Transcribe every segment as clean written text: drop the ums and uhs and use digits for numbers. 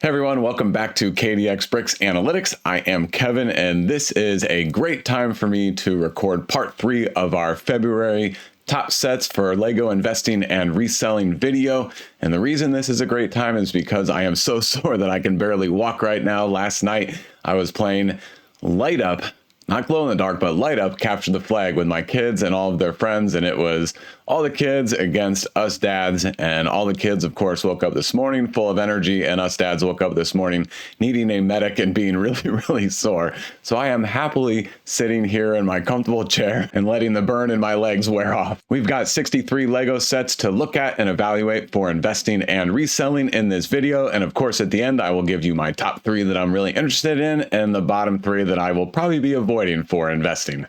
Hey everyone, welcome back to KDX Bricks Analytics. I am Kevin, and this is a great time for me to record part 3 of our February top sets for Lego investing and reselling video. And the reason this is a great time is because I am so sore that I can barely walk right now. Last night, I was playing Light Up, not glow in the dark, but Light Up, Capture the Flag with my kids and all of their friends. And it was all the kids against us dads, and all the kids, of course, woke up this morning full of energy, and us dads woke up this morning needing a medic and being really sore. So I am happily sitting here in my comfortable chair and letting the burn in my legs wear off. We've got 63 Lego sets to look at and evaluate for investing and reselling in this video. And of course, at the end, I will give you my top 3 that I'm really interested in and the bottom 3 that I will probably be avoiding for investing.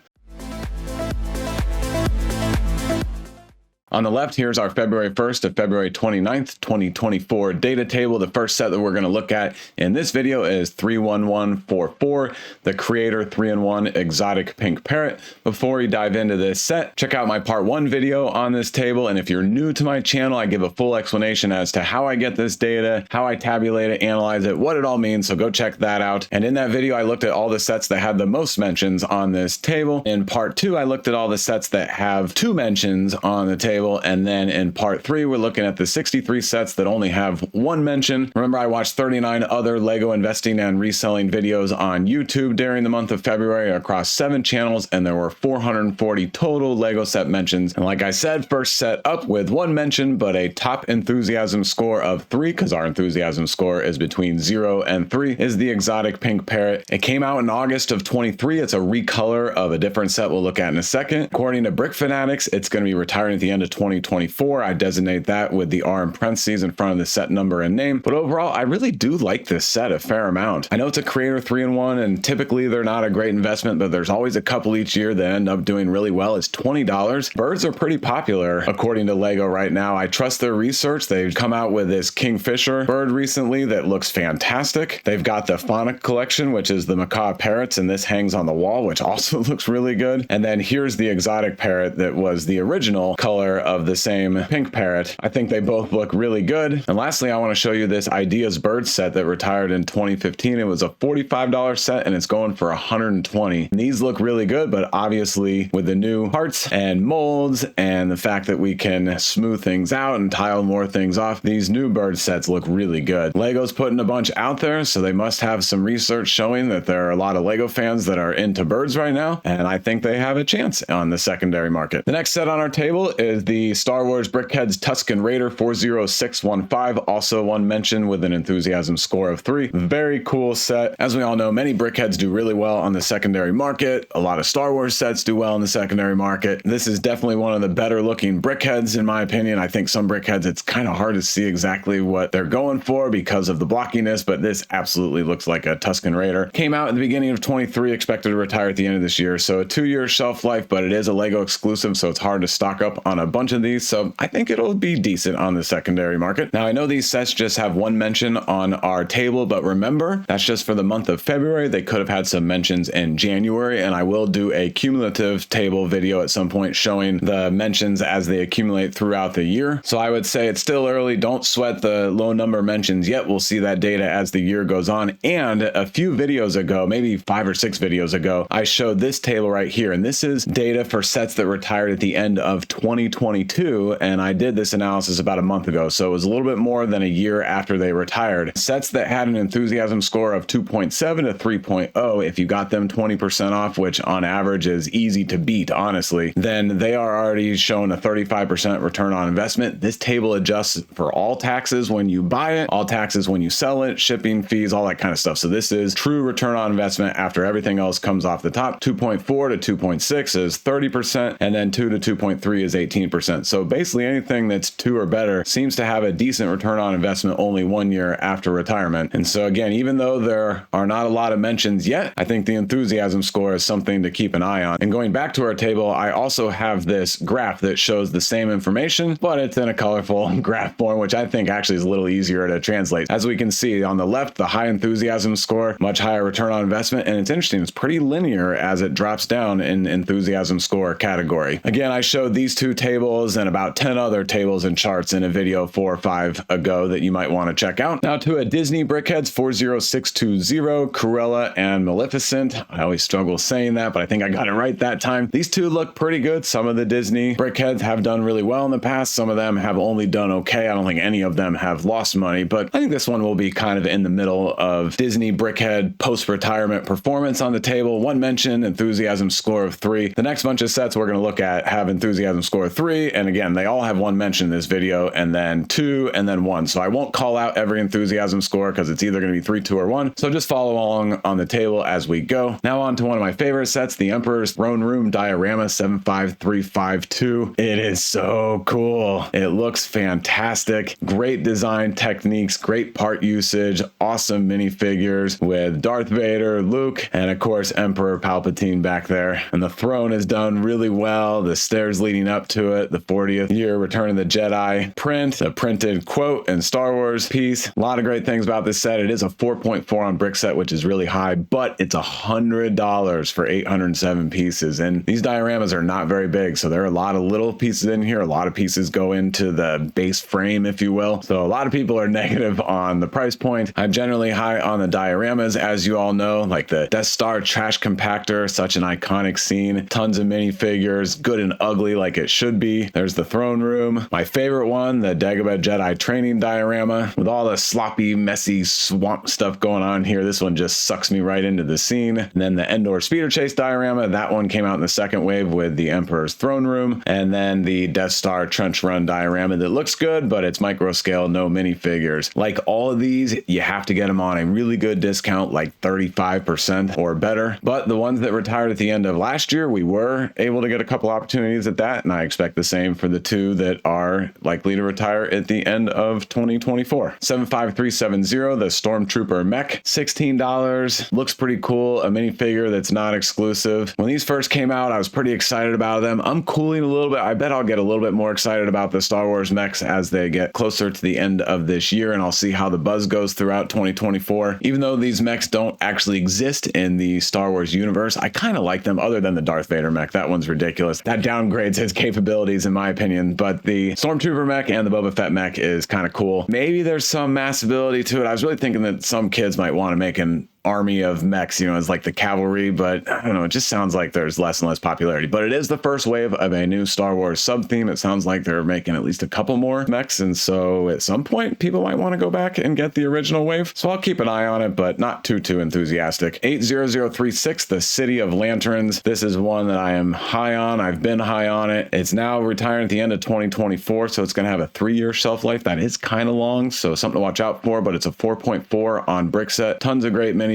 On the left, here's our February 1st to February 29th, 2024 data table. The first set that we're going to look at in this video is 31144, the Creator 3-in-1 Exotic Pink Parrot. Before we dive into this set, check out my part 1 video on this table. And if you're new to my channel, I give a full explanation as to how I get this data, how I tabulate it, analyze it, what it all means. So go check that out. And in that video, I looked at all the sets that had the most mentions on this table. In part 2, I looked at all the sets that have 2 mentions on the table. And then in part 3, we're looking at the 63 sets that only have 1 mention. Remember, I watched 39 other Lego investing and reselling videos on YouTube during the month of February across 7 channels, and there were 440 total Lego set mentions. And like I said, first set up with 1 mention, but a top enthusiasm score of 3, because our enthusiasm score is between 0 and 3, is the Exotic Pink Parrot. It came out in August of 23. It's a recolor of a different set we'll look at in a second. According to Brick Fanatics, it's going to be retiring at the end of 2024. I designate that with the R in parentheses in front of the set number and name. But overall, I really do like this set a fair amount. I know it's a Creator 3-in-1, and typically they're not a great investment, but there's always a couple each year that end up doing really well. It's $20. Birds are pretty popular according to Lego right now. I trust their research. They've come out with this Kingfisher bird recently that looks fantastic. They've got the Phonic collection, which is the macaw parrots, and this hangs on the wall, which also looks really good. And then here's the exotic parrot that was the original color of the same pink parrot. I think they both look really good. And lastly, I want to show you this Ideas Bird set that retired in 2015. It was a $45 set and it's going for $120. And these look really good, but obviously with the new parts and molds and the fact that we can smooth things out and tile more things off, these new bird sets look really good. Lego's putting a bunch out there, so they must have some research showing that there are a lot of Lego fans that are into birds right now, and I think they have a chance on the secondary market. The next set on our table is the Star Wars Brickheadz Tusken Raider 40615, also 1 mention with an enthusiasm score of 3. Very cool set. As we all know, many Brickheads do really well on the secondary market. A lot of Star Wars sets do well in the secondary market. This is definitely one of the better looking Brickheads in my opinion. I think some Brickheads, it's kind of hard to see exactly what they're going for because of the blockiness, but this absolutely looks like a Tusken Raider. Came out at the beginning of 23, expected to retire at the end of this year. So a 2-year shelf life, but it is a Lego exclusive, so it's hard to stock up on a bunch of these. So I think it'll be decent on the secondary market. Now, I know these sets just have 1 mention on our table, but remember, that's just for the month of February. They could have had some mentions in January, and I will do a cumulative table video at some point showing the mentions as they accumulate throughout the year. So I would say it's still early. Don't sweat the low number mentions yet. We'll see that data as the year goes on. And a few videos ago, maybe 5 or 6 videos ago, I showed this table right here, and this is data for sets that retired at the end of 2022. And I did this analysis about a month ago, so it was a little bit more than a year after they retired. Sets that had an enthusiasm score of 2.7 to 3.0, if you got them 20% off, which on average is easy to beat, honestly, then they are already showing a 35% return on investment. This table adjusts for all taxes when you buy it, all taxes when you sell it, shipping fees, all that kind of stuff. So this is true return on investment after everything else comes off the top. 2.4 to 2.6 is 30%, and then 2 to 2.3 is 18%. So basically anything that's 2 or better seems to have a decent return on investment only 1 year after retirement. And so again, even though there are not a lot of mentions yet, I think the enthusiasm score is something to keep an eye on. And going back to our table, I also have this graph that shows the same information, but it's in a colorful graph form, which I think actually is a little easier to translate. As we can see on the left, the high enthusiasm score, much higher return on investment. And it's interesting, it's pretty linear as it drops down in enthusiasm score category. Again, I showed these 2 tables tables and about 10 other tables and charts in a video 4 or 5 ago that you might want to check out. Now to a Disney Brickheadz 40620, Cruella and Maleficent. I always struggle saying that, but I think I got it right that time. These two look pretty good. Some of the Disney Brickheads have done really well in the past. Some of them have only done okay. I don't think any of them have lost money, but I think this one will be kind of in the middle of Disney Brickhead post-retirement performance on the table. One mention, enthusiasm score of 3. The next bunch of sets we're going to look at have enthusiasm score of 3. And again, they all have 1 mention in this video, and then 2, and then 1. So I won't call out every enthusiasm score because it's either going to be 3, 2, or 1. So just follow along on the table as we go. Now on to one of my favorite sets, the Emperor's Throne Room Diorama 75352. It is so cool. It looks fantastic. Great design techniques, great part usage, awesome minifigures with Darth Vader, Luke, and of course Emperor Palpatine back there. And the throne is done really well. The stairs leading up to it, the 40th year Return of the Jedi print, the printed quote and Star Wars piece. A lot of great things about this set. It is a 4.4 on Brickset, which is really high, but it's $100 for 807 pieces. And these dioramas are not very big, so there are a lot of little pieces in here. A lot of pieces go into the base frame, if you will. So a lot of people are negative on the price point. I'm generally high on the dioramas, as you all know, like the Death Star trash compactor, such an iconic scene. Tons of minifigures, good and ugly like it should be. There's the throne room. My favorite one, the Dagobah Jedi training diorama, with all the sloppy, messy swamp stuff going on here. This one just sucks me right into the scene. And then the Endor speeder chase diorama, that one came out in the second wave with the Emperor's throne room. And then the Death Star trench run diorama that looks good, but it's micro scale, no minifigures. Like all of these, you have to get them on a really good discount, like 35% or better. But the ones that retired at the end of last year, we were able to get a couple opportunities at that. And I expect the same for the 2 that are likely to retire at the end of 2024. 75370, the Stormtrooper mech, $16. Looks pretty cool. A minifigure that's not exclusive. When these first came out, I was pretty excited about them. I'm cooling a little bit. I bet I'll get a little bit more excited about the Star Wars mechs as they get closer to the end of this year, and I'll see how the buzz goes throughout 2024. Even though these mechs don't actually exist in the Star Wars universe, I kind of like them other than the Darth Vader mech. That one's ridiculous. That downgrades his capabilities in my opinion, but the Stormtrooper mech and the Boba Fett mech is kind of cool. Maybe there's some mass ability to it. I was really thinking that some kids might want to make an army of mechs, you know, as like the cavalry, but I don't know, it just sounds like there's less and less popularity. But it is the first wave of a new Star Wars sub-theme. It sounds like they're making at least a couple more mechs, and so at some point people might want to go back and get the original wave. So I'll keep an eye on it, but not too enthusiastic. 80036, the City of Lanterns. This is one that I am high on. I've been high on it. It's now retiring at the end of 2024, so it's going to have a 3-year shelf life. That is kind of long, so something to watch out for, but it's a 4.4 on Brickset. Tons of great minifigures.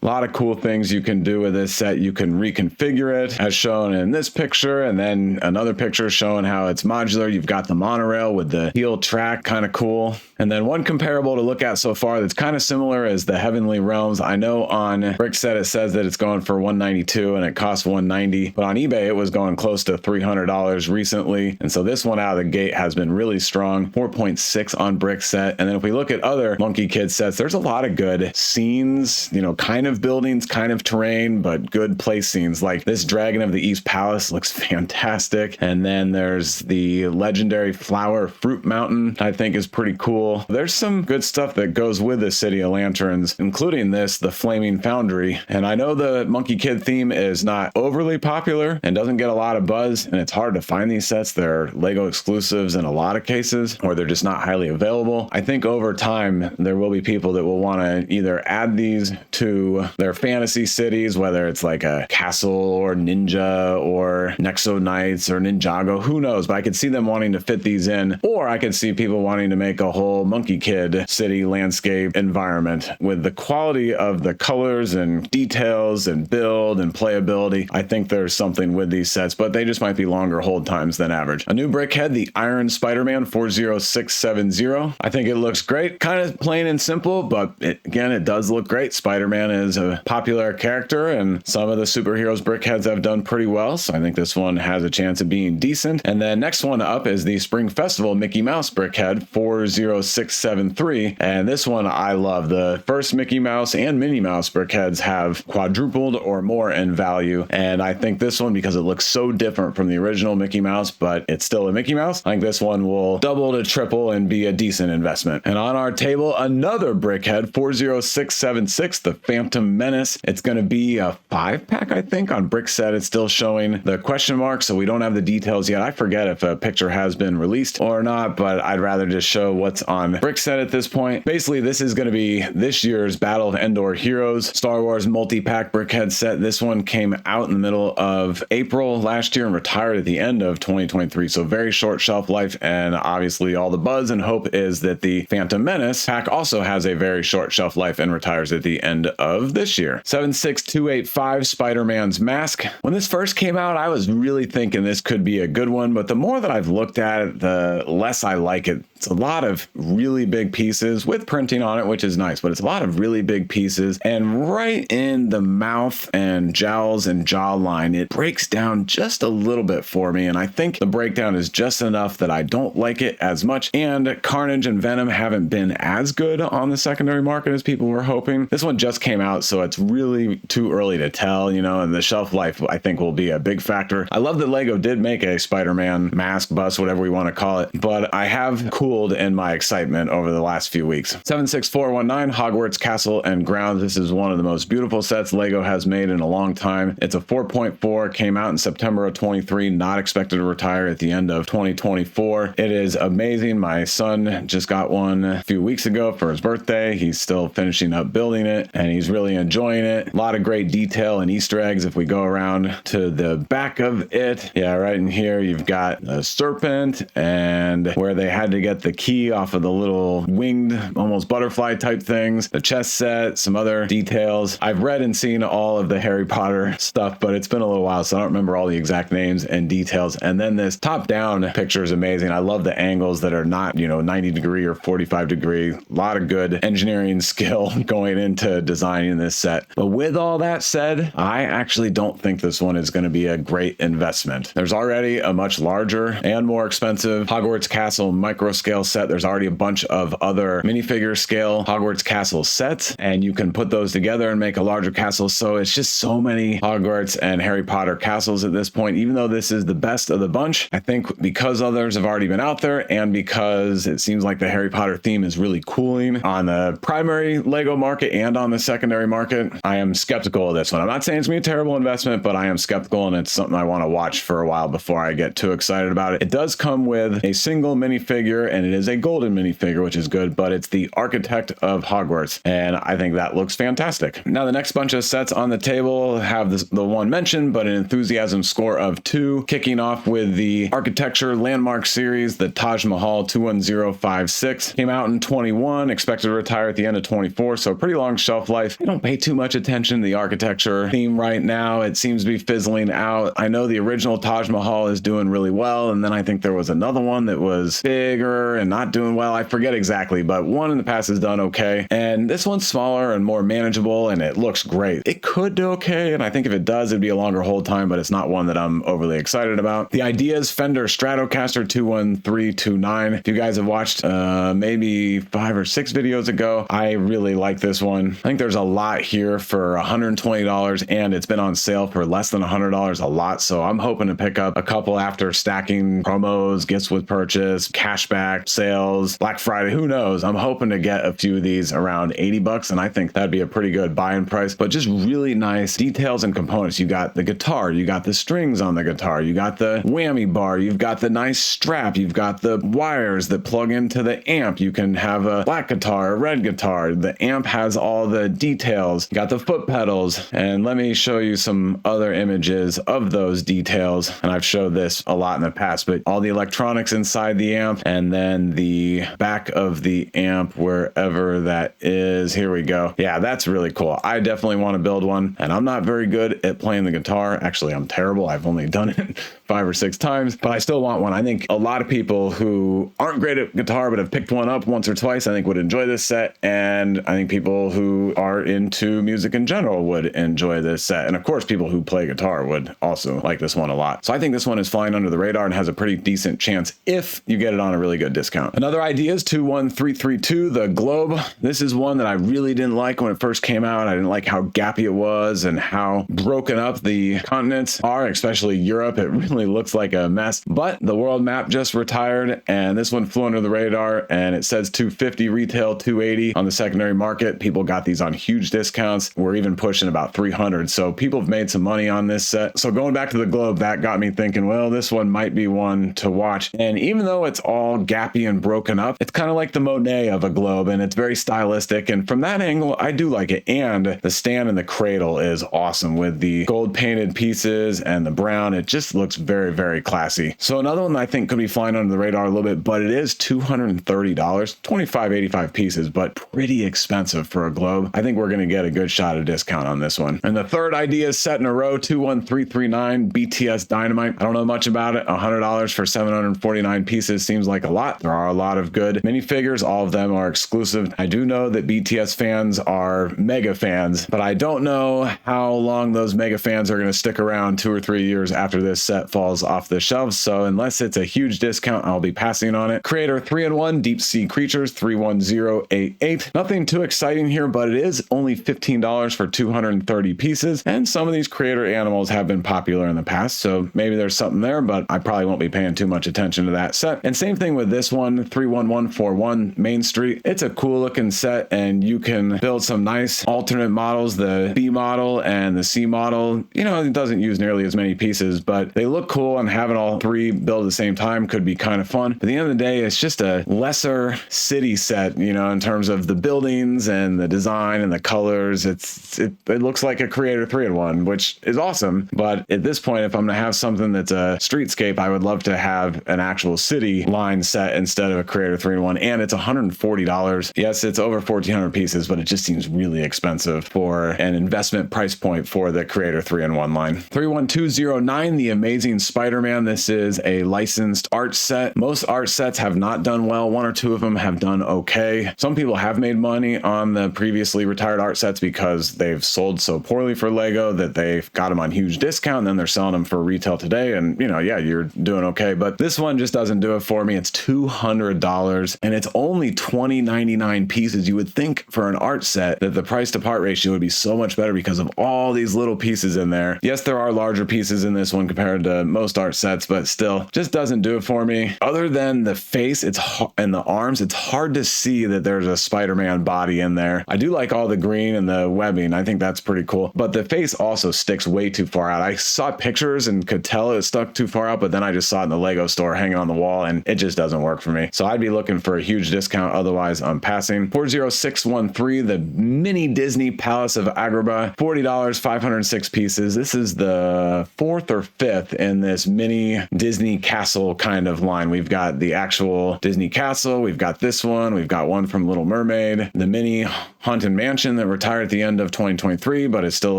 A lot of cool things you can do with this set. You can reconfigure it as shown in this picture, and then another picture showing how it's modular. You've got the monorail with the heel track, kind of cool. And then one comparable to look at so far that's kind of similar is the Heavenly Realms. I know on Brickset it says that it's going for $192 and it costs $190, but on eBay it was going close to $300 recently. And so this one out of the gate has been really strong, 4.6 on Brickset. And then if we look at other Monkey Kid sets, there's a lot of good scenes, you know, kind of buildings, kind of terrain, but good place scenes. Like this Dragon of the East Palace looks fantastic. And then there's the legendary Flower Fruit Mountain, I think is pretty cool. There's some good stuff that goes with the City of Lanterns, including this, the Flaming Foundry. And I know the Monkey Kid theme is not overly popular and doesn't get a lot of buzz, and it's hard to find these sets. They're Lego exclusives in a lot of cases, or they're just not highly available. I think over time, there will be people that will want to either add these to their fantasy cities, whether it's like a castle or ninja or Nexo Knights or Ninjago, who knows, but I could see them wanting to fit these in, or I could see people wanting to make a whole Monkey Kid city landscape environment with the quality of the colors and details and build and playability. I think there's something with these sets, but they just might be longer hold times than average. A new Brickhead, the Iron Spider-Man 40670. I think it looks great, kind of plain and simple, but it does look great. Spider-Man is a popular character, and some of the superheroes Brickheadz have done pretty well, so I think this one has a chance of being decent. And then next one up is the Spring Festival Mickey Mouse Brickhead 40673, and this one I love. The first Mickey Mouse and Minnie Mouse Brickheads have quadrupled or more in value, and I think this one, because it looks so different from the original Mickey Mouse, but it's still a Mickey Mouse, I think this one will double to triple and be a decent investment. And on our table, another Brickhead 40676, the Phantom Menace. It's going to be a 5-pack, I think. On Brickset, it's still showing the question mark, so we don't have the details yet. I forget if a picture has been released or not, but I'd rather just show what's on Brickset at this point. Basically, this is going to be this year's Battle of Endor Heroes Star Wars multi-pack Brickhead set. This one came out in the middle of April last year and retired at the end of 2023, so very short shelf life, and obviously all the buzz and hope is that the Phantom Menace pack also has a very short shelf life and retires at the end of this year. 76285 Spider-Man's Mask. When this first came out, I was really thinking this could be a good one, but the more that I've looked at it, the less I like it. It's a lot of really big pieces with printing on it, which is nice, but it's a lot of really big pieces. And right in the mouth and jowls and jawline, it breaks down just a little bit for me. And I think the breakdown is just enough that I don't like it as much. And Carnage and Venom haven't been as good on the secondary market as people were hoping. This one just came out, so it's really too early to tell, and the shelf life, I think, will be a big factor. I love that Lego did make a Spider-Man mask, bust, whatever we want to call it, but I have cooled in my excitement over the last few weeks. 76419 Hogwarts Castle and Grounds. This is one of the most beautiful sets Lego has made in a long time. It's a 4.4, came out in September of 23, not expected to retire at the end of 2024. It is amazing. My son just got one a few weeks ago for his birthday. He's still finishing up building it, and he's really enjoying it. A lot of great detail and Easter eggs. If we go around to the back of it, yeah, right in here, you've got a serpent, and where they had to get the key off of the little winged, almost butterfly type things, the chess set, some other details. I've read and seen all of the Harry Potter stuff, but it's been a little while, so I don't remember all the exact names and details. And then this top-down picture is amazing. I love the angles that are not, 90 degree or 45 degree. A lot of good engineering skill going into designing this set. But with all that said, I actually don't think this one is going to be a great investment. There's already a much larger and more expensive Hogwarts Castle micro scale set. There's already a bunch of other minifigure scale Hogwarts Castle sets, and you can put those together and make a larger castle. So it's just so many Hogwarts and Harry Potter castles at this point. Even though this is the best of the bunch, I think because others have already been out there, and because it seems like the Harry Potter theme is really cooling on the primary Lego market and on the secondary market, I am skeptical of this one. I'm not saying it's gonna be a terrible investment, but I am skeptical, and it's something I want to watch for a while before I get too excited about it. It does come with a single minifigure, and it is a golden minifigure, which is good, but it's the Architect of Hogwarts, and I think that looks fantastic. Now, the next bunch of sets on the table have the one mentioned, but an enthusiasm score of 2, kicking off with the Architecture Landmark Series, the Taj Mahal 21056. Came out in 21, expected to retire at the end of 24, so pretty long shelf life. I don't pay too much attention to the architecture theme right now. It seems to be fizzling out. I know the original Taj Mahal is doing really well, and then I think there was another one that was bigger and not doing well. I forget exactly, but one in the past has done okay, and this one's smaller and more manageable, and it looks great. It could do okay, and I think if it does, it'd be a longer hold time, but it's not one that I'm overly excited about. The Ideas Fender Stratocaster 21329. If you guys have watched maybe 5 or 6 videos ago, I really like this one. I think there's a lot here for $120, and it's been on sale for less than $100 a lot, so I'm hoping to pick up a couple after stacking promos, gifts with purchase, cashback, sales, Black Friday, who knows. I'm hoping to get a few of these around $80, and I think that'd be a pretty good buy-in price, but just really nice details and components. You got the guitar, you got the strings on the guitar, you got the whammy bar, you've got the nice strap, you've got the wires that plug into the amp. You can have a black guitar, a red guitar. The amp has all the details. You got the foot pedals, and let me show you some other images of those details, and I've showed this a lot in the past, but all the electronics inside the amp, and then the back of the amp, wherever that is. Here we go. Yeah, that's really cool. I definitely want to build one, and I'm not very good at playing the guitar. Actually, I'm terrible. I've only done it 5 or 6 times, but I still want one. I think a lot of people who aren't great at guitar but have picked one up once or twice, I think would enjoy this set. And I think people who are into music in general would enjoy this set. And of course, people who play guitar would also like this one a lot. So I think this one is flying under the radar and has a pretty decent chance if you get it on a really good discount. Another idea is 21332, the globe. This is one that I really didn't like when it first came out. I didn't like how gappy it was and how broken up the continents are, especially Europe. It really looks like a mess, but the world map just retired and this one flew under the radar, and it says 250 retail, 280 on the secondary market. People got these on huge discounts. We're even pushing about 300. So people have made some money on this set. So going back to the globe, that got me thinking, well, this one might be one to watch. And even though it's all gappy and broken up, it's kind of like the Monet of a globe, and it's very stylistic. And from that angle, I do like it. And the stand and the cradle is awesome with the gold painted pieces and the brown. It just looks very, very classy. So another one that I think could be flying under the radar a little bit, but it is $230, 25.85 pieces, but pretty expensive for a globe. I think we're going to get a good shot of discount on this one. And the third idea is set in a row, 21339 BTS Dynamite. I don't know much about it. $100 for 749 pieces seems like a lot. There are a lot of good minifigures. All of them are exclusive. I do know that BTS fans are mega fans, but I don't know how long those mega fans are going to stick around 2 or 3 years after this set falls off the shelves. So unless it's a huge discount, I'll be passing on it. Creator 3-in-1 Deep Sea Creatures 31088. Nothing too exciting here, but it is only $15 for 230 pieces. And some of these creator animals have been popular in the past, so maybe there's something there, but I probably won't be paying too much attention to that set. And same thing with this one, 31141 Main Street. It's a cool looking set, and you can build some nice alternate models. The B model and the C model, you know, it doesn't use nearly as many pieces, but they look cool, and having all three build at the same time could be kind of fun. But at the end of the day, it's just a lesser city set, you know, in terms of the buildings and the design and the colors. It looks like a Creator 3-in-1, which is awesome. But at this point, if I'm going to have something that's a streetscape, I would love to have an actual city line set instead of a Creator 3-in-1. And it's $140. Yes, it's over 1,400 pieces, but it just seems really expensive for an investment price point for the Creator 3-in-1 line. 31209, The Amazing Spider-Man. This is a licensed art set. Most art sets have not done well. 1 or 2 of them have done okay. Some people have made money on the previously retired art sets because they've sold so poorly for Lego that they've got them on huge discount, and then they're selling them for retail today. And, you know, yeah, you're doing okay. But this one just doesn't do it for me. It's $200, and it's only 20.99 pieces. You would think for an art set that the price to part ratio would be so much better because of all these little pieces in there. Yes, there are larger pieces in this one compared to most art sets, but still just doesn't do it for me. Other than the face, and the arms, it's hard to see that there's a Spider-Man body in there. I do like all the green and the webbing. I think that's pretty cool, but the face also sticks way too far out. I saw pictures and could tell it stuck too far out, but then I just saw it in the Lego store hanging on the wall, and it just doesn't work for me. So I'd be looking for a huge discount. Otherwise, I'm passing. 40613, the mini Disney Palace of Agrabah, $40, 506 pieces. This is the 4th or 5th in this mini Disney castle kind of line. We've got the actual Disney castle. We've got this one. We've got one from Little Mermaid, the mini Haunted Mansion that retired at the end of 2023, but it's still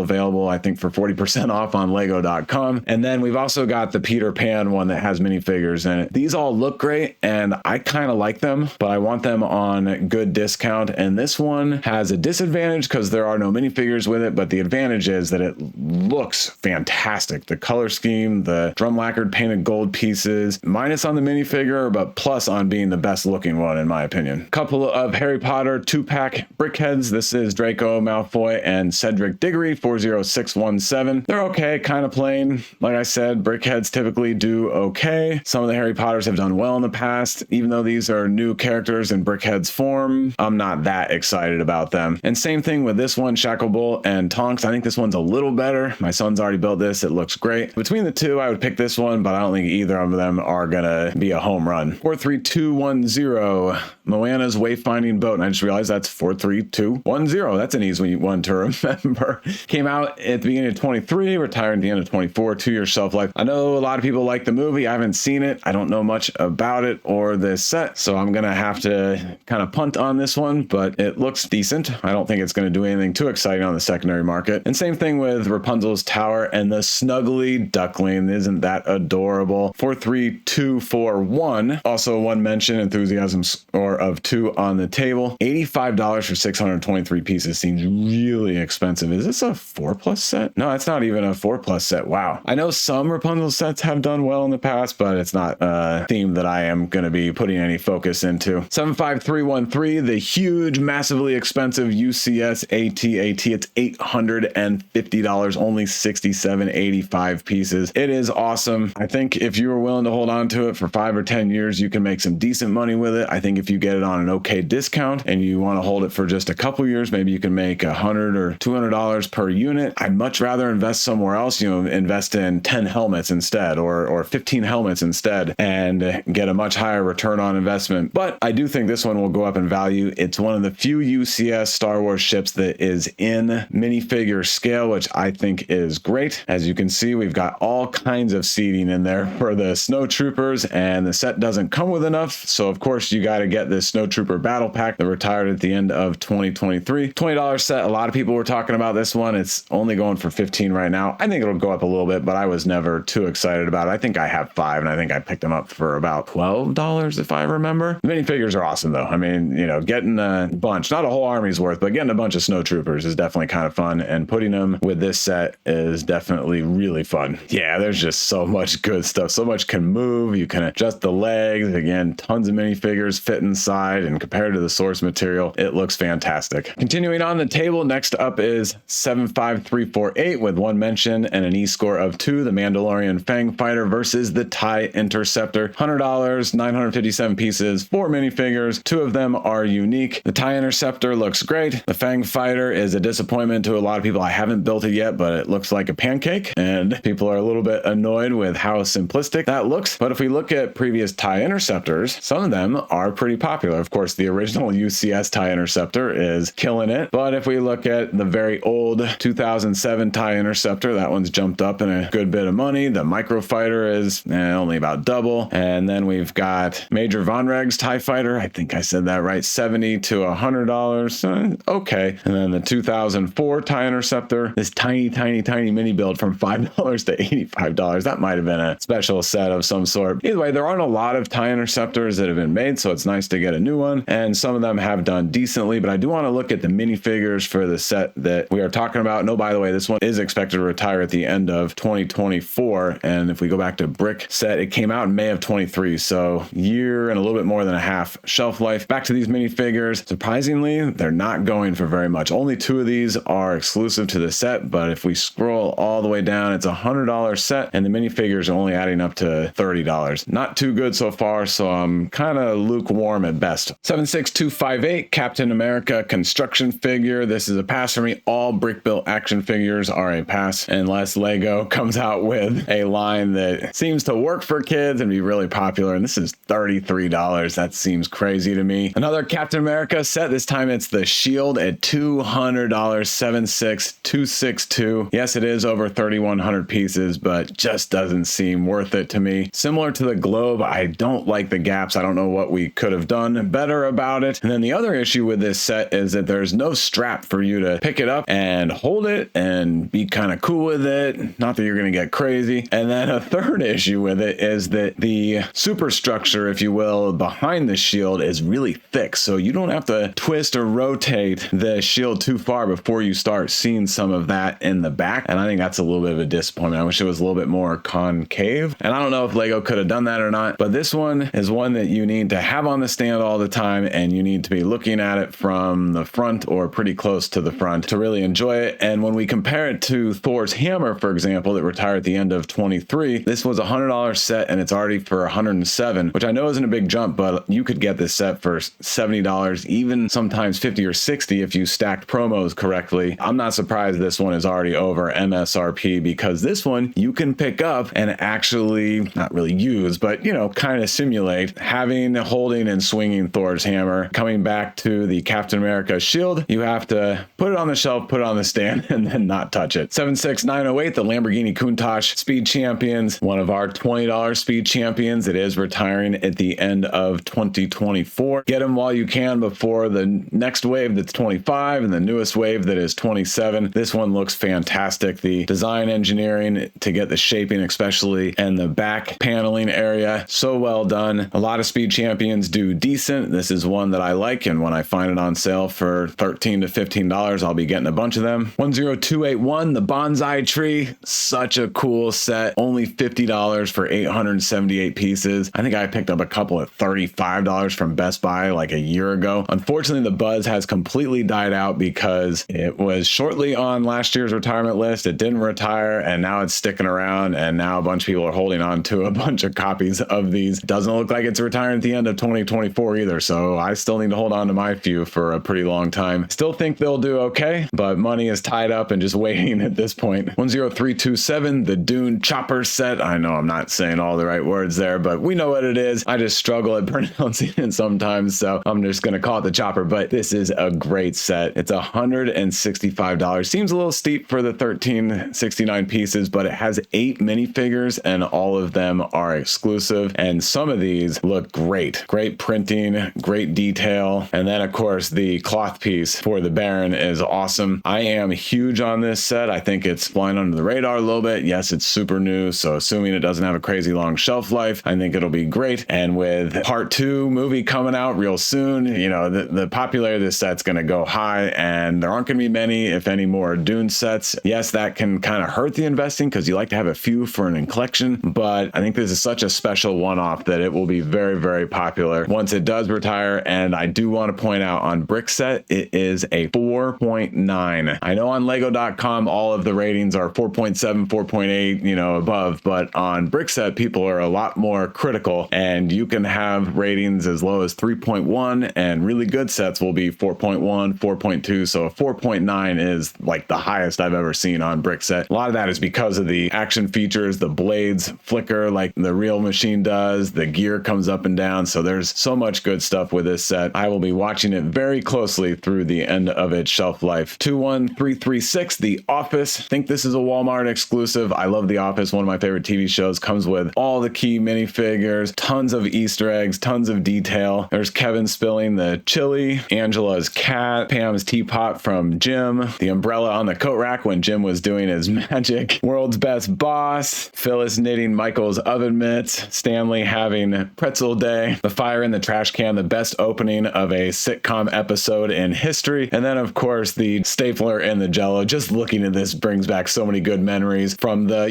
available, I think, for 40% off on lego.com. And then we've also got the Peter Pan one that has minifigures in it. These all look great, and I kind of like them, but I want them on good discount. And this one has a disadvantage because there are no minifigures with it, but the advantage is that it looks fantastic. The color scheme, the drum lacquered painted gold pieces, minus on the minifigure, but plus on being the best looking one, in my opinion. Couple of Harry Potter 2-pack Brickheadz. This is Draco Malfoy and Cedric Diggory, 40617. They're okay, kind of plain. Like I said, Brickheadz typically do okay. Some of the Harry Potters have done well in the past. Even though these are new characters in Brickheadz form, I'm not that excited about them. And same thing with this one, Shacklebolt and Tonks. I think this one's a little better. My son's already built this. It looks great. Between the two, I would pick this one, but I don't think either of them are gonna be a home run. 43210, Moana's Wayfinding Boat, and I just realized that's 43210. That's an easy one to remember. Came out at the beginning of 23, retired at the end of 24, 2-year shelf life. I know a lot of people like the movie. I haven't seen it. I don't know much about it or this set, so I'm gonna have to kind of punt on this one, but it looks decent. I don't think it's going to do anything too exciting on the secondary market. And same thing with Rapunzel's Tower and the Snuggly Duckling. Isn't that adorable? 43241. Also one mention, enthusiasm score of 2 on the table. $85 for 623 pieces seems really expensive. Is this a 4+ set? No, it's not even a 4+ set. Wow. I know some Rapunzel sets have done well in the past, but it's not a theme that I am going to be putting any focus into. 75313, the huge, massively expensive UCS AT-AT. It's $850, only 67.85 pieces. It is awesome. I think if you were willing to hold on to it for 5 or 10 years, you can make some decent money with it. I think if you get it on an okay discount and you want to hold it for just a couple years, maybe you can make $100 or $200 per unit. I'd much rather invest somewhere else, invest in 10 helmets instead or 15 helmets instead and get a much higher return on investment. But I do think this one will go up in value. It's one of the few UCS Star Wars ships that is in minifigure scale, which I think is great. As you can see, we've got all kinds of seating in there for the snow troopers, and the set doesn't come with enough. So of course you got to get this snow trooper battle pack that retired at the end of 2023. $20 set. A lot of people were talking about this one. It's only going for 15 right now. I think it'll go up a little bit, but I was never too excited about it. I think I have 5, and I think I picked them up for about $12 if I remember. The minifigures are awesome though. I mean, getting a bunch, not a whole army's worth, but getting a bunch of snow troopers is definitely kind of fun, and putting them with this set is definitely really fun. Yeah, there's just so much good stuff. So much can move. You can adjust the legs. Again, tons of minifigures fit inside, and compared to the source material, it looks fantastic. Continuing on the table, next up is 75348 with 1 mention and an E-score of 2, the Mandalorian Fang Fighter versus the TIE Interceptor. $100, 957 pieces, 4 minifigures. 2 of them are unique. The TIE Interceptor looks great. The Fang Fighter is a disappointment to a lot of people. I haven't built it yet, but it looks like a pancake, and people are a little bit annoyed with how simplistic that looks. But if we look at previous TIE Interceptors, some of them are pretty popular. Of course, the original UCS TIE Interceptor is killing it. But if we look at the very old 2007 TIE Interceptor, that one's jumped up in a good bit of money. The Microfighter is only about double. And then we've got Major Von Reg's TIE Fighter. I think I said that right. $70 to $100. Okay. And then the 2004 TIE Interceptor, this tiny mini build from $5 to $85. That might have been a special set of some sort. Either way, there aren't a lot of TIE Interceptors that have been made, so it's nice to get a new one. And some of them have done decently, but I do want to look at the minifigures for the set that we are talking about. No, by the way, this one is expected to retire at the end of 2024. And if we go back to Brick set, it came out in May of 23, so year and a little bit more than a half shelf life. Back to these minifigures. Surprisingly, they're not going for very much. Only 2 of these are exclusive to the set, but if we scroll all the way down, it's a $100 set, and the minifigures are only adding up to $30. Not too good so far, so I'm kind of lukewarm at best. 76258, Captain America construction figure. This is a pass for me. All brick built action figures are a pass, unless Lego comes out with a line that seems to work for kids and be really popular, and this is $33. That seems crazy to me. Another Captain America set, this time it's the Shield at $200, 76262. Yes, it is over 3,100 pieces, but just doesn't seem worth it to me. Similar to the Globe, I don't like the gaps. I don't know what we could have done better about it. And then the other issue with this set is that there's no strap for you to pick it up and hold it and be kind of cool with it. Not that you're going to get crazy. And then a third issue with it is that the superstructure, if you will, behind the shield is really thick. So you don't have to twist or rotate the shield too far before you start seeing some of that in the back. And I think that's a little bit of a disappointment. I wish it was a little bit more concave. And I don't know if Lego could have done that or not, but this one is one that you need to have on the stand all the time, and you need to be looking at it from the front or pretty close to the front to really enjoy it. And when we compare it to Thor's hammer, for example, that retired at the end of 23, this was a $100 set and it's already for $107, which I know isn't a big jump, but you could get this set for $70, even sometimes $50 or $60 if you stacked promos correctly. I'm not surprised this one is already over MSRP, because this one you can pick up and actually not really use, but kind of simulate having, holding, and swinging swinging Thor's hammer. Coming back to the Captain America shield, you have to put it on the shelf, put it on the stand, and then not touch it. 76908, the Lamborghini Countach Speed Champions, one of our $20 Speed Champions. It is retiring at the end of 2024. Get them while you can before the next wave that's 25 and the newest wave that is 27. This one looks fantastic. The design engineering to get the shaping, especially, and the back paneling area, so well done. A lot of Speed Champions do decent. This is one that I like, and when I find it on sale for $13 to $15, I'll be getting a bunch of them. 10281, the Bonsai Tree, such a cool set. Only $50 for 878 pieces. I think I picked up a couple at $35 from Best Buy like a year ago. Unfortunately, the buzz has completely died out because it was shortly on last year's retirement list. It didn't retire, and now it's sticking around, and now a bunch of people are holding on to a bunch of copies of these. Doesn't look like it's retiring at the end of 2024 either, so I still need to hold on to my few for a pretty long time. Still think they'll do okay, but money is tied up and just waiting at this point. 10327, the Dune Chopper set. I know I'm not saying all the right words there, but we know what it is. I just struggle at pronouncing it sometimes, so I'm just going to call it the Chopper, but this is a great set. It's $165. Seems a little steep for the 1369 pieces, but it has 8 minifigures and all of them are exclusive, and some of these look great. Great printing, great detail, and then of course the cloth piece for the Baron is awesome. I am huge on this set. I think it's flying under the radar a little bit. Yes, it's super new, so assuming it doesn't have a crazy long shelf life, I think it'll be great. And with part 2 movie coming out real soon, you know, the popularity of this set's going to go high, and there aren't going to be many, if any, more Dune sets. Yes, that can kind of hurt the investing because you like to have a few for an collection, but I think this is such a special one-off that it will be very, very popular once it does retire. And I do want to point out on Brickset, it is a 4.9. I know on lego.com all of the ratings are 4.7, 4.8, you know, above, but on Brickset people are a lot more critical, and you can have ratings as low as 3.1, and really good sets will be 4.1, 4.2, so a 4.9 is like the highest I've ever seen on Brickset. A lot of that is because of the action features. The blades flicker like the real machine does, the gear comes up and down, so there's so much good stuff with this set. I will be watching it very closely through the end of its shelf life. 21336, The Office. I think this is a Walmart exclusive. I love The Office, one of my favorite TV shows. Comes with all the key minifigures, tons of Easter eggs, tons of detail. There's Kevin spilling the chili, Angela's cat, Pam's teapot from Jim, the umbrella on the coat rack when Jim was doing his magic, World's Best Boss, Phyllis knitting Michael's oven mitts, Stanley having pretzel day, the fire in the trash can, the best opening of a sitcom episode in history, and then of course the stapler and the Jello. Just looking at this brings back so many good memories from the,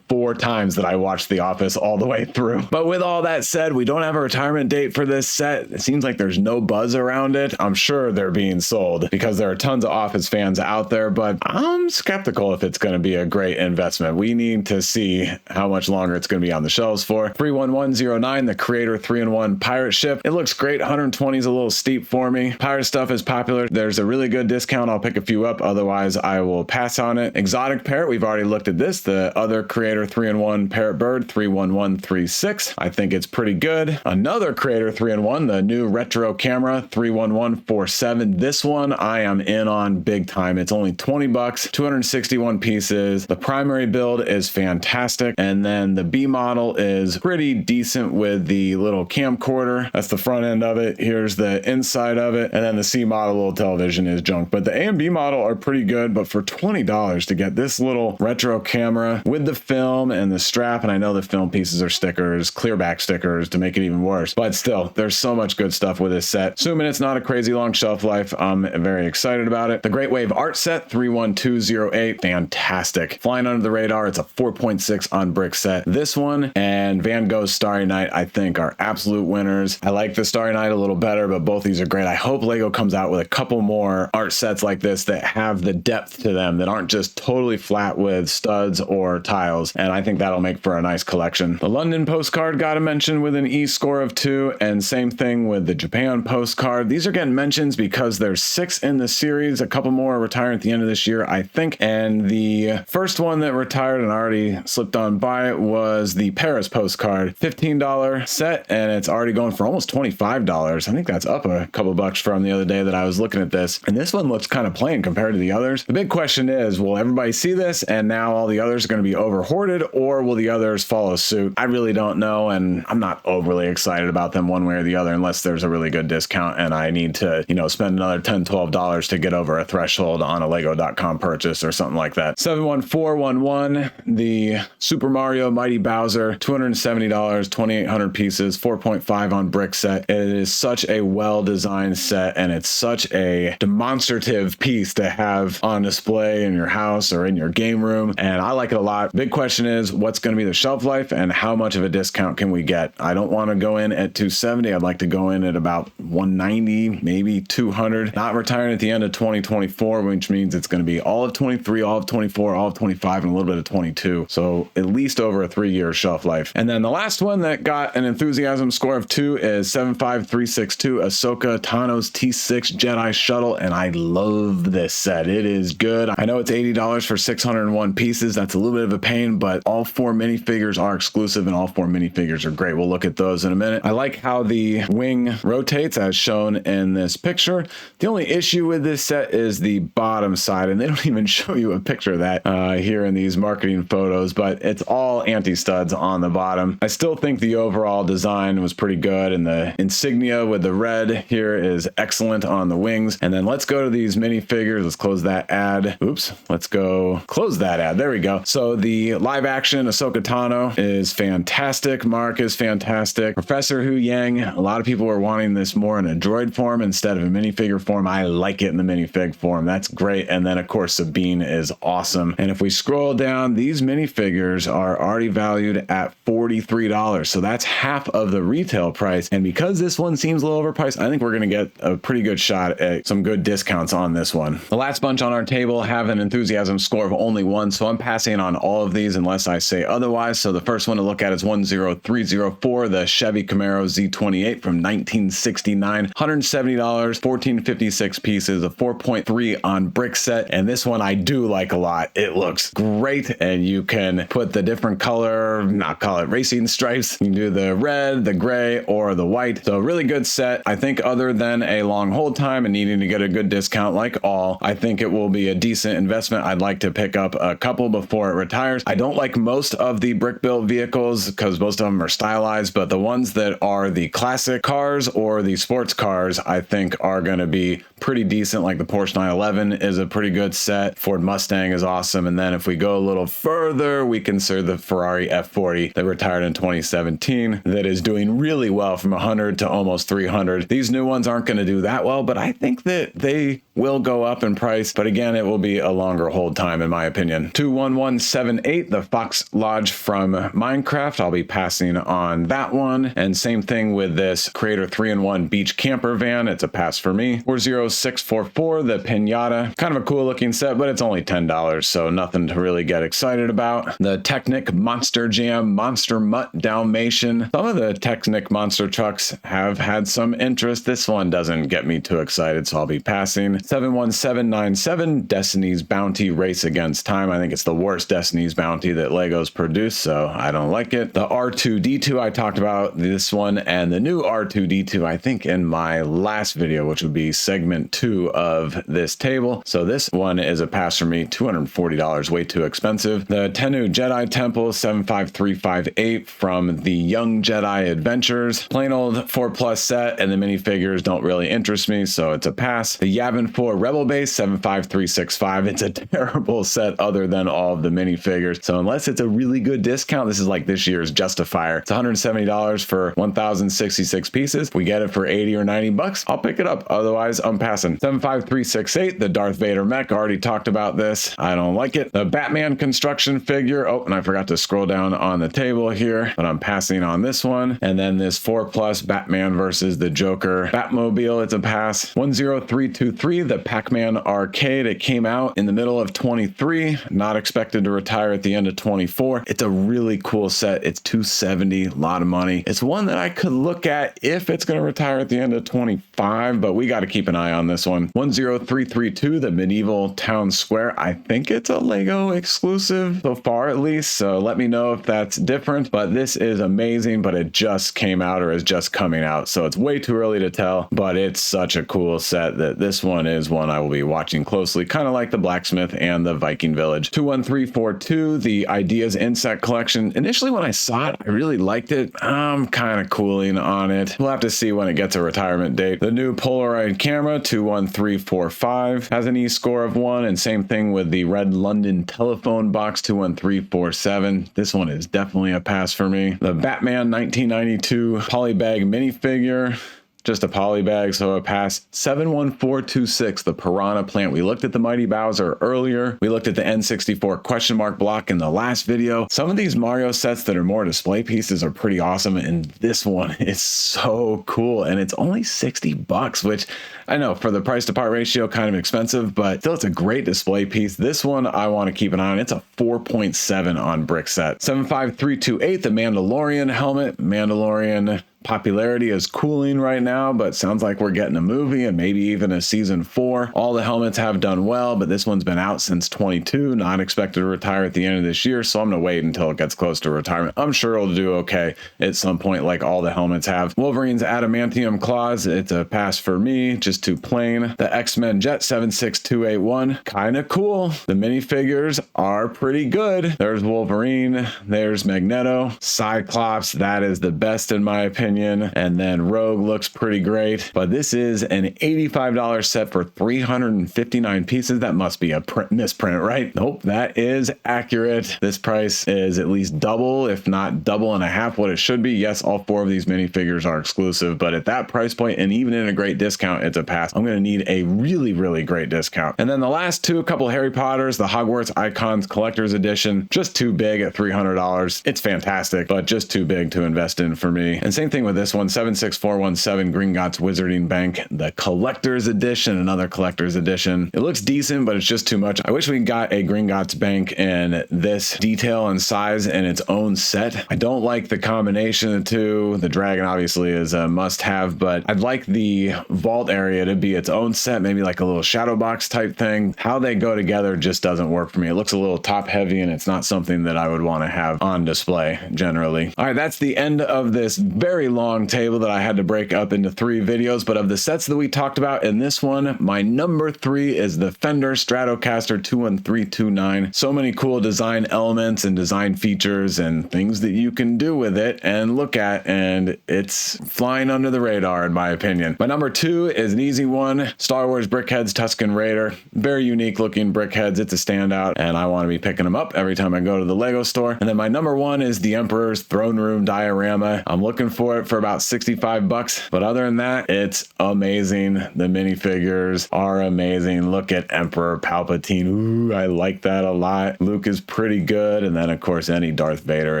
4 times that I watched The Office all the way through. But with all that said, we don't have a retirement date for this set. It seems like there's no buzz around it. I'm sure they're being sold because there are tons of Office fans out there, but I'm skeptical if it's going to be a great investment. We need to see how much longer it's going to be on the shelves for. 31109, the Creator 3-in-1 pirate ship. It looks great. 120 is a little steep for me. Pirate stuff is popular. There's a really good discount. I'll pick a few up. Otherwise, I will pass on it. Exotic Parrot, we've already looked at this. The other Creator 3-in-1 Parrot Bird, 31136. I think it's pretty good. Another Creator 3-in-1, the new retro camera, 31147. This one I am in on big time. It's only $20, 261 pieces. The primary build is fantastic, and then the B model is pretty decent with the little camcorder. That's the front end of it. Here's the inside of it, and then the C model little television is junk. But the A and B model are pretty good, but for $20 to get this little retro camera with the film and the strap, and I know the film pieces are stickers, clear back stickers to make it even worse, but still, there's so much good stuff with this set. Assuming it's not a crazy long shelf life, I'm very excited about it. The Great Wave Art Set, 31208, fantastic. Flying under the radar, it's a 4.6 on Brickset. This one and Van Gogh's Starry Night, I think, are absolute winners. I like the Starry Night a little better, but both these are great. I hope Lego comes out with a couple more art sets like this that have the depth to them, that aren't just totally flat with studs or tiles, and I think that'll make for a nice collection. The London postcard got a mention with an E score of 2, and same thing with the Japan postcard. These are getting mentions because there's 6 in the series. A couple more are retiring at the end of this year, I think, and the first one that retired and already slipped on by it was the Paris postcard. $15 set, and it's already going for almost $25. I think that's up a couple bucks from the other day that I was looking at this. And this one looks kind of plain compared to the others. The big question is, will everybody see this and now all the others are going to be over hoarded, or will the others follow suit? I really don't know, and I'm not overly excited about them one way or the other unless there's a really good discount and I need to, spend another $10, $12 to get over a threshold on a Lego.com purchase or something like that. 71411, the Super Mario Mighty Bowser, $270, 2,800 pieces, 4.5 on brick set. It is such a well-designed set, and it's such a demonstrative piece to have on display in your house or in your game room, and I like it a lot. Big question is, what's going to be the shelf life and how much of a discount can we get? I don't want to go in at $270. I'd like to go in at about $190, maybe $200. Not retiring at the end of 2024, which means it's going to be all of 23, all of 24, all of 25, and a little bit of 22. So at least over a 3-year shelf life. And then the last one that got an enthusiasm score of 2 is 75362 Ahsoka Tano's T6 Jedi Shuttle, and I love this set. It is good. I know it's $80 for 601 pieces. That's a little bit of a pain, but all 4 minifigures are exclusive and all 4 minifigures are great. We'll look at those in a minute. I like how the wing rotates as shown in this picture. The only issue with this set is the bottom side, and they don't even show you a picture of that here in these marketing photos, but it's all anti-studs on the bottom. I still think the overall design was pretty good, and the insignia with the red here is excellent on the wings. And then let's go to these minifigures. Let's close that ad. Oops. Let's go close that ad. There we go. So the live action Ahsoka Tano is fantastic. Mark is fantastic. Professor Hu Yang, a lot of people were wanting this more in a droid form instead of a minifigure form. I like it in the minifig form. That's great. And then of course Sabine is awesome. And if we scroll down, these minifigures are already valued at $43. So that's half of the retail price. And because this one seems a little overpriced, I think we're going to get a pretty good shot at some good discounts on this one. The last bunch on our table have an enthusiasm score of only 1. So I'm passing on all of these unless I say otherwise. So the first one to look at is 10304, the Chevy Camaro Z28 from 1969, $170, 1456 pieces, a 4.3 on brick set. And this one I do like a lot. It looks great, and you can put the different color, not call it racing stripes. You can do the red, the gray, or the white. So really good set. I think other than a long hold time and needing to get a good discount like all, I think it will be a decent investment. I'd like to pick up a couple before it retires. I don't like most of the brick built vehicles because most of them are stylized, but the ones that are the classic cars or the sports cars, I think are going to be pretty decent. Like the Porsche 911 is a pretty good set. Ford Mustang is awesome. And then if we go a little further, we consider the Ferrari F40 that retired in 2017 that is doing really well from 100 to almost 300. These new ones aren't going to do that well, but I think that they will go up in price. But again, it will be a longer hold time in my opinion. 21178, the Fox Lodge from Minecraft. I'll be passing on that one. And same thing with this Creator 3-in-1 beach camper van. It's a pass for me. 40644, the Pinata. Kind of a cool looking set, but it's only $10, so nothing to really get excited about. The Technic Monster Jam Monster Mutt Dalmatian. Some of the Technic monster trucks have had some interest. This one doesn't get me too excited, so I'll be passing. 71797, Destiny's Bounty Race Against Time. I think it's the worst Destiny's Bounty that Lego's produced, so I don't like it. The R2-D2, I talked about this one, and the new R2-D2, I think in my last video, which would be segment 2 of this table. So this one is a pass for me, $240, way too expensive. The Tennu Jedi Temple 75358 from the Young Jedi Adventures. Plain old 4+ set, and the minifigures don't really interest me, so it's a pass. The Yavin 4 Rebel Base 75365. It's a terrible set other than all of the minifigures. So unless it's a really good discount, this is like this year's Justifier. It's $170 for 1,066 pieces. If we get it for 80 or 90 bucks, I'll pick it up. Otherwise, I'm passing. 75368, the Darth Vader mech. Already talked about this. I don't like it. The Batman construction figure. Oh, and I forgot to scroll down on the table here, but I'm passing on this one. And then this 4+ Batman versus the Joker Batmobile. It's a pass. 10323, 3, the Pac-Man arcade. It came out in the middle of 23, not expected to retire at the end of 24. It's a really cool set. It's $270, a lot of money. It's one that I could look at if it's going to retire at the end of 25, but we got to keep an eye on this one. 10332, the Medieval Town Square. I think it's a Lego exclusive so far at least, so let me know if that's different, but this is amazing, but it just came out or is just coming out, so it's way too early to tell, but it's such a cool set that this one is one I will be watching closely, kind of like the Blacksmith and the Viking Village. 21342, the Ideas Insect Collection. Initially when I saw it, I really liked it. I'm kind of cooling on it. We'll have to see when it gets a retirement date. The new Polaroid camera, 21345, has an E-score of 1, and same thing with the red London telephone box, 21347. This one is definitely a pass for me. The Batman 1992 polybag minifigure, just a poly bag, so a pass. 71426, the Piranha Plant. We looked at the Mighty Bowser earlier. We looked at the N64 question mark block in the last video. Some of these Mario sets that are more display pieces are pretty awesome, and this one is so cool, and it's only 60 bucks, which I know for the price to part ratio kind of expensive, but still it's a great display piece. This one I want to keep an eye on. It's a 4.7 on Brickset. 75328, the Mandalorian helmet. Mandalorian popularity is cooling right now, but sounds like we're getting a movie and maybe even a season 4. All the helmets have done well, but this one's been out since 22, not expected to retire at the end of this year, so I'm gonna wait until it gets close to retirement. I'm sure it'll do okay at some point, like all the helmets have. Wolverine's adamantium claws, it's a pass for me, just too plain. The X-Men Jet 76281, kind of cool. The minifigures are pretty good. There's Wolverine, there's Magneto, Cyclops, that is the best in my opinion. And then Rogue looks pretty great, but this is an $85 set for 359 pieces. That must be a misprint, right? Nope, that is accurate. This price is at least double, if not double and a half what it should be. Yes, all 4 of these minifigures are exclusive, but at that price point and even in a great discount, it's a pass. I'm going to need a really, really great discount. And then the last 2, a couple Harry Potters, the Hogwarts Icons Collector's Edition, just too big at $300. It's fantastic, but just too big to invest in for me. And same thing with this one, 76417 Gringotts Wizarding Bank, the collector's edition, another collector's edition. It looks decent, but it's just too much. I wish we got a Gringotts Bank in this detail and size in its own set. I don't like the combination of the two. The dragon obviously is a must-have, but I'd like the vault area to be its own set, maybe like a little shadow box type thing. How they go together just doesn't work for me. It looks a little top heavy, and it's not something that I would want to have on display generally. All right, that's the end of this very long table that I had to break up into 3 videos, but of the sets that we talked about in this one, my number 3 is the Fender Stratocaster 21329. So many cool design elements and design features and things that you can do with it and look at, and it's flying under the radar in my opinion. My number 2 is an easy one, Star Wars Brickheadz Tusken Raider. Very unique looking Brickheadz. It's a standout, and I want to be picking them up every time I go to the Lego store. And then my number 1 is the Emperor's Throne Room Diorama. I'm looking for it for about 65 bucks, but other than that, it's amazing. The minifigures are amazing. Look at Emperor Palpatine. Ooh, I like that a lot. Luke is pretty good, and then of course any Darth Vader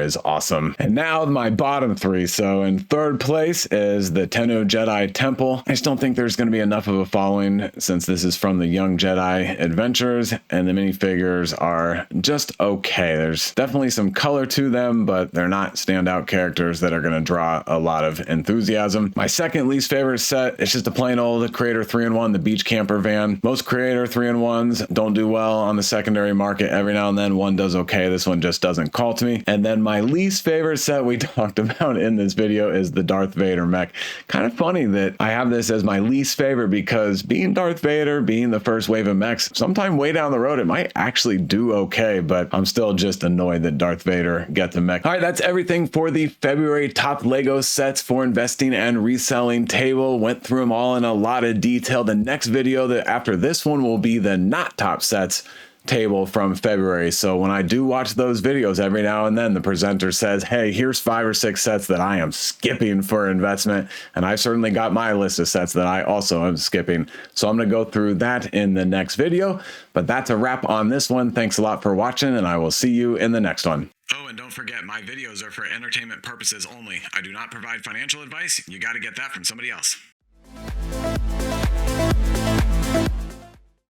is awesome. And now my bottom 3. So in 3rd place is the Tenno Jedi Temple. I just don't think there's going to be enough of a following since this is from the Young Jedi Adventures, and the minifigures are just okay. There's definitely some color to them, but they're not standout characters that are going to draw a lot of enthusiasm. My second least favorite set, it's just a plain old Creator 3-in-1, the Beach Camper van. Most Creator 3-in-1s don't do well on the secondary market. Every now and then one does okay. This one just doesn't call to me. And then my least favorite set we talked about in this video is the Darth Vader mech. Kind of funny that I have this as my least favorite because being Darth Vader, being the first wave of mechs, sometime way down the road it might actually do okay, but I'm still just annoyed that Darth Vader gets a mech. All right, that's everything for the February top Lego sets for investing and reselling table. Went through them all in a lot of detail. The next video that after this one will be the not top sets table from February. So when I do watch those videos every now and then, the presenter says, hey, here's 5 or 6 sets that I am skipping for investment. And I certainly got my list of sets that I also am skipping. So I'm going to go through that in the next video. But that's a wrap on this one. Thanks a lot for watching, and I will see you in the next one. Oh, and don't forget, my videos are for entertainment purposes only. I do not provide financial advice. You got to get that from somebody else.